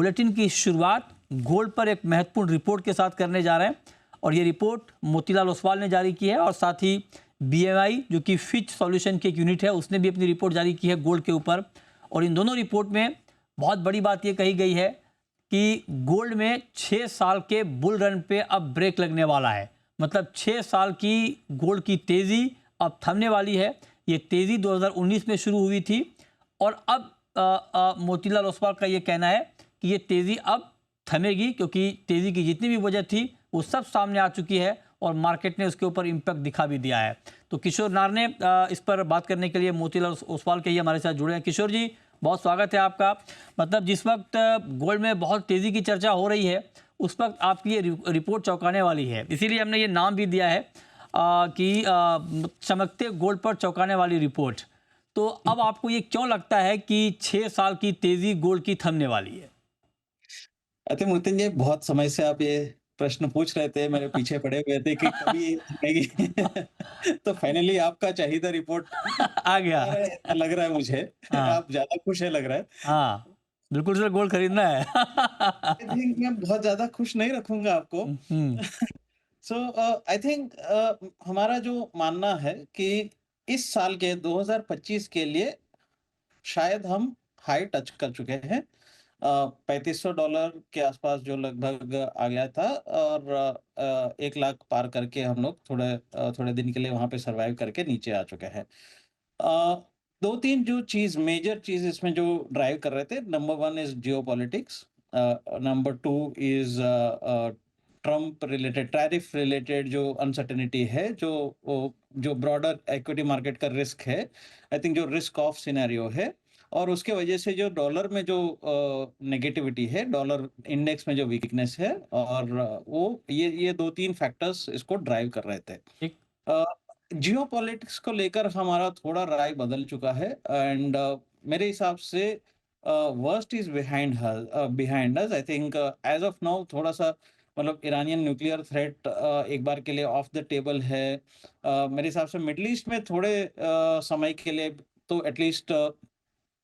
Bulletin की शुरुआत gold पर एक महत्वपूर्ण रिपोर्ट के साथ करने जा रहे हैं और ये रिपोर्ट मोतीलाल ओसवाल ने जारी की है और साथ ही बीएमआई जो कि फिच सॉल्यूशन की एक यूनिट है उसने भी अपनी रिपोर्ट जारी की है गोल्ड के ऊपर। और इन दोनों रिपोर्ट में बहुत बड़ी बात ये कही गई है कि गोल्ड में 6 साल के बुल रन पे अब ब्रेक लगने वाला है। मतलब 6 साल की गोल्ड की तेज़ी अब थमने वाली है। ये तेज़ी 2019 में शुरू हुई थी और अब मोतीलाल ओसवाल का ये कहना है कि ये तेज़ी अब थमेगी क्योंकि तेज़ी की जितनी भी वजह थी वो सब सामने आ चुकी है और मार्केट ने उसके ऊपर इम्पैक्ट दिखा भी दिया है। तो किशोर नार ने इस पर बात करने के लिए मोतीलाल ओसवाल के ही हमारे साथ जुड़े हैं। किशोर जी, बहुत स्वागत है आपका। मतलब जिस वक्त गोल्ड में बहुत तेज़ी की चर्चा हो रही है उस वक्त आपकी ये रिपोर्ट चौंकाने वाली है, इसीलिए हमने ये नाम भी दिया है कि चमकते गोल्ड पर चौंकाने वाली रिपोर्ट। तो अब आपको ये क्यों लगता है कि 6 साल की तेज़ी गोल्ड की थमने वाली है? आई थिंक नितिन जी, बहुत समय से आप ये प्रश्न पूछ रहे थे, मेरे पीछे पड़े हुए थे कि कभी ये थमेगी। तो फाइनली आपका चाहिदा रिपोर्ट आ गया। आ रहा है, ऐसा लग रहा है मुझे। हाँ, आप ज़्यादा खुश है लग रहा है। हाँ। बिल्कुल सर, गोल्ड खरीदना है। आई थिंक मैं बहुत ज़्यादा खुश नहीं रखूँगा आपको। हुँ, सो आई थिंक हमारा जो मानना है कि इस साल के 2025 के लिए शायद हम हाई टच कर चुके हैं। $3500 के आसपास जो लगभग आ गया था और 1 लाख पार करके हम लोग थोड़े दिन के लिए वहाँ पे सर्वाइव करके नीचे आ चुके हैं। अ, 2-3 जो मेजर चीज़ इसमें जो ड्राइव कर रहे थे, number 1 is geopolitics, number 2 is Trump related, tariff related जो अनसर्टेनिटी है, जो ब्रॉडर इक्विटी मार्केट का रिस्क है, आई थिंक जो रिस्क ऑफ सिनेरियो है और उसके वजह से जो डॉलर में जो नेगेटिविटी है, डॉलर इंडेक्स में जो वीकनेस है और वो ये 2-3 फैक्टर्स इसको ड्राइव कर रहे थे। ठीक। अ, जियोपॉलिटिक्स को लेकर हमारा थोड़ा राय बदल चुका है एंड मेरे हिसाब से worst is behind us. I think as of now थोड़ा-सा मतलब ईरानियन न्यूक्लियर थ्रेट एक बार के लिए ऑफ द टेबल है। मेरे हिसाब से मिडल ईस्ट में थोड़े समय के लिए तो एटलीस्ट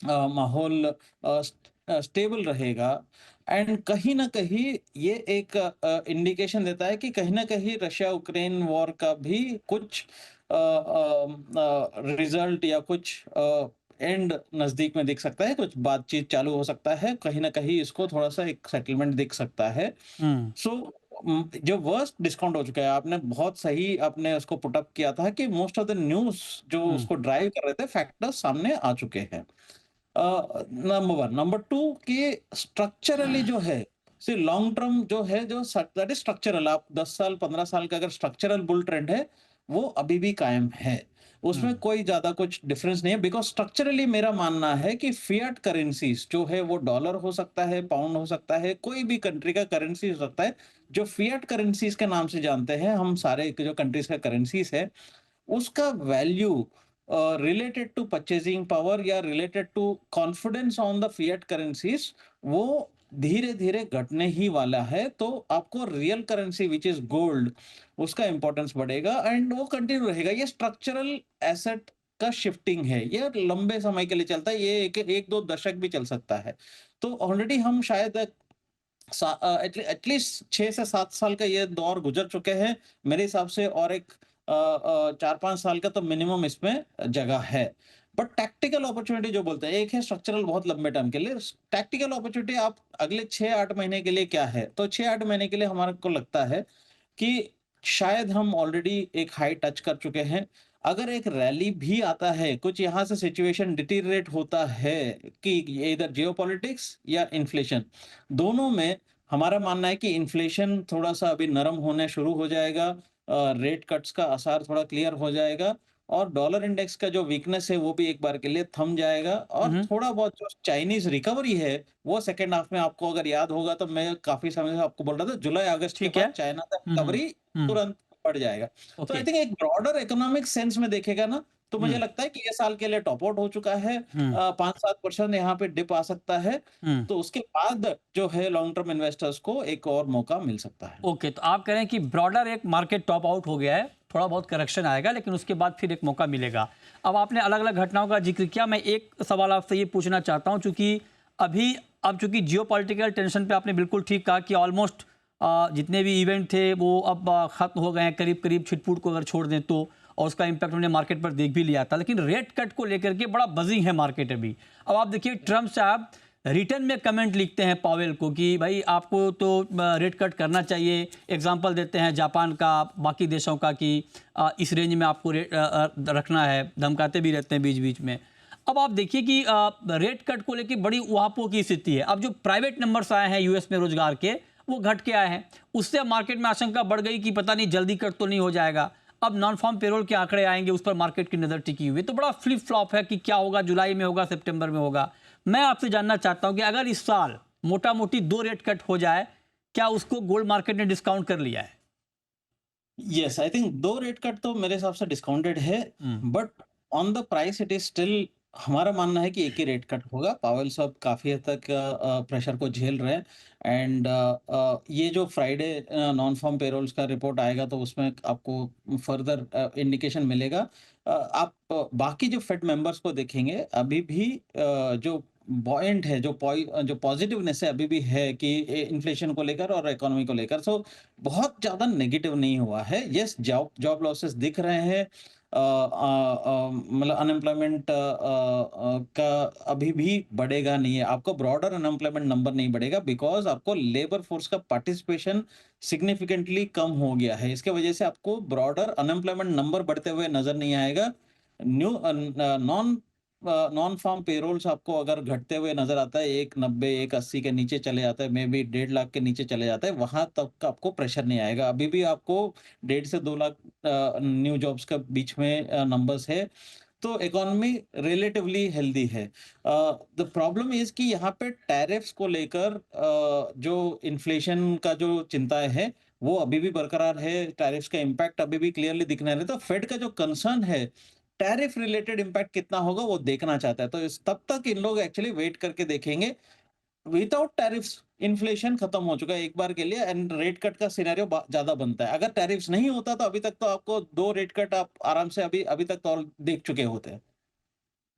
माहौल स्टेबल रहेगा एंड कहीं न कहीं ये एक इंडिकेशन देता है कि कहीं न कहीं रशिया यूक्रेन वॉर का भी कुछ रिजल्ट या कुछ एंड नज़दीक में दिख सकता है, कुछ बातचीत चालू हो सकता है, कहीं न कहीं इसको थोड़ा-सा एक सेटलमेंट दिख सकता है। हुँ, सो जो वर्स्ट डिस्काउंट हो चुका है, आपने बहुत सही आपने उसको पुट अप किया था कि मोस्ट ऑफ द न्यूज़ जो हुँ, उसको ड्राइव कर रहे थे, फैक्टर्स सामने आ चुके हैं। नंबर 1, नंबर 2 कि स्ट्रक्चरली जो है, सी लॉन्ग टर्म जो है जो दैट इज़ स्ट्रक्चरल, आप 10 साल, 15 साल का अगर स्ट्रक्चरल बुल ट्रेंड है, वो अभी भी कायम है। उसमें हुँ, कोई ज़्यादा कुछ डिफरेंस नहीं है बिकॉज़ स्ट्रक्चरली मेरा मानना है कि फिएट करेंसीज़ जो है वो डॉलर हो सकता है, पाउंड हो सकता है, कोई भी कंट्री का करेंसी हो सकता है। जो फिएट करेंसीज़ के नाम से जानते हैं हम सारे जो कंट्रीज़ का करेंसीज़ है, उसका value related to purchasing power या related to confidence on the fiat currencies वो धीरे-धीरे घटने ही वाला है। तो आपको real currency which is gold उसका इंपॉर्टेंस बढ़ेगा एंड वो कंटिन्यू रहेगा। ये स्ट्रक्चरल एसेट का शिफ्टिंग है। ये लंबे समय के लिए चलता है। ये 1-2 दशक भी चल सकता है। तो ऑलरेडी हम शायद एटलीस्ट 6 से 7 साल का ये दौर गुजर चुके हैं। मेरे हिसाब से और एक 4-5 साल का तो मिनिमम इसमें जगह है। बट टैक्टिकल अपॉर्च्युनिटी जो बोलते हैं, एक है स्ट्रक्चरल बहुत लंबे टाइम के लिए, टैक्टिकल अपॉर्च्युनिटी आप अगले 6-8 महीने के लिए क्या है? तो 6-8 महीने के लिए हमारे को लगता है कि शायद हम ऑलरेडी एक हाई टच कर चुके हैं। अगर एक रैली भी आता है, कुछ यहाँ से सिचुएशन डिटीरियरेट होता है कि ये इधर जियोपॉलिटिक्स या इन्फ्लेशन, दोनों में हमारा मानना है कि इन्फ्लेशन थोड़ा-सा अभी नरम होने शुरू हो जाएगा, रेट कट्स का आसार थोड़ा क्लियर हो जाएगा और डॉलर इंडेक्स का जो वीकनेस है, वो भी एक बार के लिए थम जाएगा हुँ, और हुँ, थोड़ा बहुत जो चाइनीज़ रिकवरी है, वो सेकंड हाफ में आपको अगर याद होगा तो मैं काफ़ी समय से आपको बोल रहा था, जुलाई-अगस्त के ठीक है। बाद चाइना का हुँ, हुँ, रिकवरी हुँ, तुरंत बढ़ जाएगा। तो आई ओके। थिंक एक ब्रॉडर इकोनॉमिक सेंस में देखेगा ना, तो मुझे हुँ, लगता है कि ये साल के लिए टॉप आउट हो चुका है। हुँ, 5-7% यहाँ पे डिप आ सकता है। हुँ, तो उसके बाद जो है लॉन्ग टर्म इन्वेस्टर्स को एक और मौका मिल सकता है। ओके। तो आप कह रहे हैं कि ब्रॉडर एक मार्केट टॉप आउट हो गया है, थोड़ा बहुत करेक्शन आएगा लेकिन उसके बाद फिर एक मौका मिलेगा। अब आपने अलग-अलग घटनाओं का ज़िक्र किया, मैं एक सवाल आपसे ये पूछना चाहता हूँ चूँकि अभी अब चूंकि जियोपॉलिटिकल टेंशन पे आपने बिल्कुल ठीक कहा कि ऑलमोस्ट जितने भी इवेंट थे वो अब ख़त्म हो गए हैं, करीब करीब छिटपुट को अगर छोड़ दें तो, और उसका इम्पैक्ट हमने मार्केट पर देख भी लिया था। लेकिन रेट कट को लेकर के बड़ा बजिंग है मार्केट अभी। अब आप देखिए ट्रम्प साहब रिटर्न में कमेंट लिखते हैं पावेल को कि भाई आपको तो रेट कट करना चाहिए। एग्जांपल देते हैं जापान का, बाकी देशों का कि इस रेंज में आपको रेट रखना है, धमकाते भी रहते हैं बीच बीच में। अब आप देखिए कि रेट कट को लेकर बड़ी उहापों की स्थिति है। अब जो प्राइवेट नंबर्स आए हैं यूएस में रोजगार के, वो घट के आए हैं, उससे मार्केट में आशंका बढ़ गई कि पता नहीं जल्दी कट तो नहीं हो जाएगा। अब नॉन फार्म पेरोल के आंकड़े आएंगे, उस पर मार्केट की नज़र टिकी हुई है। तो बड़ा फ्लिप फ्लॉप है कि क्या होगा, जुलाई में होगा, सितंबर में होगा। मैं आपसे जानना चाहता हूं कि अगर इस साल मोटा मोटी 2 रेट कट हो जाए, क्या उसको गोल्ड मार्केट ने डिस्काउंट कर लिया है? Yes, I think 2 rate cut तो मेरे हिसाब से डिस्काउंटेड है, but on the price it is still, हमारा मानना है कि एक ही रेट कट होगा। पावेल साहब काफी हद तक प्रेशर को झेल रहे हैं, एंड ये जो फ्राइडे नॉन फार्म पेरोल्स का रिपोर्ट आएगा तो उसमें आपको फर्दर इंडिकेशन मिलेगा। आप बाकी जो फेड मेंबर्स को देखेंगे, अभी भी जो बॉयंट है, जो पॉजिटिवनेस है अभी भी है कि इन्फ्लेशन को लेकर और इकोनॉमी को लेकर, सो बहुत ज़्यादा नेगेटिव नहीं हुआ है। यस, जॉब जॉब लॉसेस दिख रहे हैं, मतलब अनएम्प्लॉयमेंट का अभी भी बढ़ेगा नहीं है। आपको ब्रॉडर अनएम्प्लॉयमेंट नंबर नहीं बढ़ेगा, बिकॉज़ आपको लेबर फोर्स का पार्टिसिपेशन सिग्निफिकेंटली कम हो गया है। इसके वजह से आपको ब्रॉडर अनएम्प्लॉयमेंट नंबर बढ़ते हुए नज़र नहीं आएगा। न्यू नॉन फार्म पेरोल्स आपको अगर घटते हुए नज़र आता है, 190, 180 के नीचे चले जाता है, मे बी 1.5 लाख के नीचे चले जाता है, वहाँ तक का आपको प्रेशर नहीं आएगा। अभी भी आपको 1.5 से 2 लाख न्यू जॉब्स का बीच में नंबर्स है, तो इकोनॉमी रिलेटिवली हेल्दी है। द प्रॉब्लम इज़ कि यहाँ पे टैरिफ्स को लेकर जो इन्फ्लेशन का जो चिंताएँ है, वो अभी भी बरकरार है। टैरिफ्स का इम्पैक्ट अभी भी क्लियरली दिख नहीं रहा है। तो फेड का जो कंसर्न है, टैरिफ रिलेटेड इम्पैक्ट कितना होगा वो देखना चाहता है। तो इस तब तक इन लोग एक्चुअली वेट करके देखेंगे। विदाउट टैरिफ्स इन्फ्लेशन खत्म हो चुका है एक बार के लिए, एंड रेट कट का सिनेरियो ज्यादा बनता है। अगर टैरिफ्स नहीं होता तो अभी तक तो आपको 2 रेट कट आप आराम से अभी अभी तक तो और देख चुके होते हैं।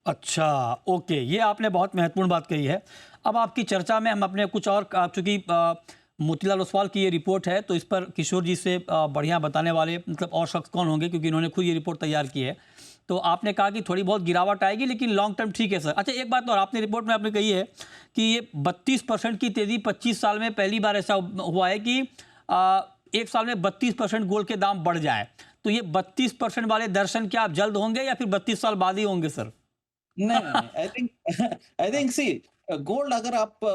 अच्छा, ओके, ये आपने बहुत महत्वपूर्ण बात कही है। अब आपकी चर्चा में हम अपने कुछ और, चूंकि मोतीलाल ओसवाल की ये रिपोर्ट है तो इस पर किशोर जी से बढ़िया बताने वाले मतलब और शख्स कौन होंगे, क्योंकि इन्होंने खुद ये रिपोर्ट तैयार की है। तो आपने कहा कि थोड़ी बहुत गिरावट आएगी लेकिन लॉन्ग टर्म ठीक है सर। अच्छा, एक बात और आपने रिपोर्ट में आपने कही है कि ये 32% की तेज़ी 25 साल में पहली बार ऐसा हुआ है कि एक साल में 32% गोल्ड के दाम बढ़ जाए। तो ये 32% वाले दर्शन क्या आप जल्द होंगे या फिर 32 साल बाद ही होंगे सर? नहीं, नहीं, नहीं। आई थिंक सी गोल्ड, अगर आप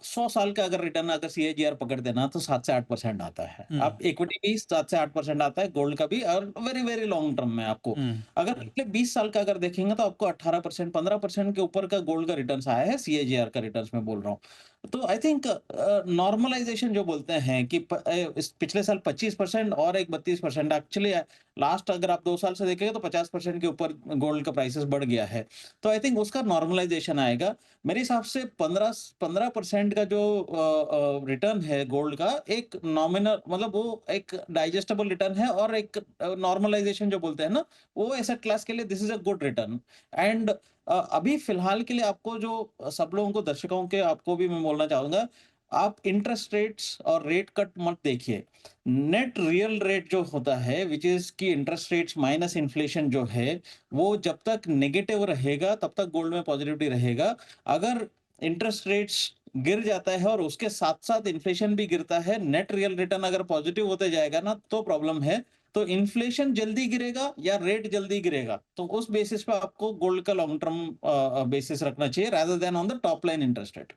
100 साल का अगर रिटर्न अगर सीएजीआर पकड़ते ना तो 7 से 8% आता है। हम्म, आप इक्विटी भी 7 से 8% आता है, गोल्ड का भी, और वेरी वेरी लॉन्ग टर्म में आपको अगर पिछले 20 साल का अगर देखेंगे तो आपको 18%, 15% के ऊपर का गोल्ड का रिटर्न्स आया है, सीएजीआर का रिटर्न्स मैं बोल रहा हूँ। तो आई थिंक नॉर्मलाइजेशन जो बोलते हैं कि इस पिछले साल 25% और एक 32%, एक्चुअली लास्ट अगर आप 2 साल से देखेंगे तो 50% के ऊपर गोल्ड का प्राइसेस बढ़ गया है। तो आई थिंक उसका नॉर्मलाइजेशन आएगा। मेरे हिसाब से 15% का जो रिटर्न है गोल्ड का, एक नॉमिनल, मतलब वो एक डाइजेस्टेबल रिटर्न है, और एक नॉर्मलाइजेशन जो बोलते हैं ना, वो एसेट क्लास के लिए this is a good return. And अभी फिलहाल के लिए आपको जो सब लोगों को, दर्शकों के आपको भी मैं बोलना चाहूंगा, आप इंटरेस्ट रेट्स और रेट कट मत देखिए। नेट रियल रेट जो होता है, विच इज की इंटरेस्ट रेट्स माइनस इन्फ्लेशन जो है, वो जब तक नेगेटिव रहेगा तब तक गोल्ड में पॉजिटिविटी रहेगा। अगर इंटरेस्ट रेट्स गिर जाता है और उसके साथ साथ इन्फ्लेशन भी गिरता है, नेट रियल रिटर्न अगर पॉजिटिव होते जाएगा ना, तो प्रॉब्लम है। तो इन्फ्लेशन जल्दी गिरेगा या रेट जल्दी गिरेगा, तो उस बेसिस पे आपको गोल्ड का लॉन्ग टर्म बेसिस रखना चाहिए, rather than on the top line interest rate.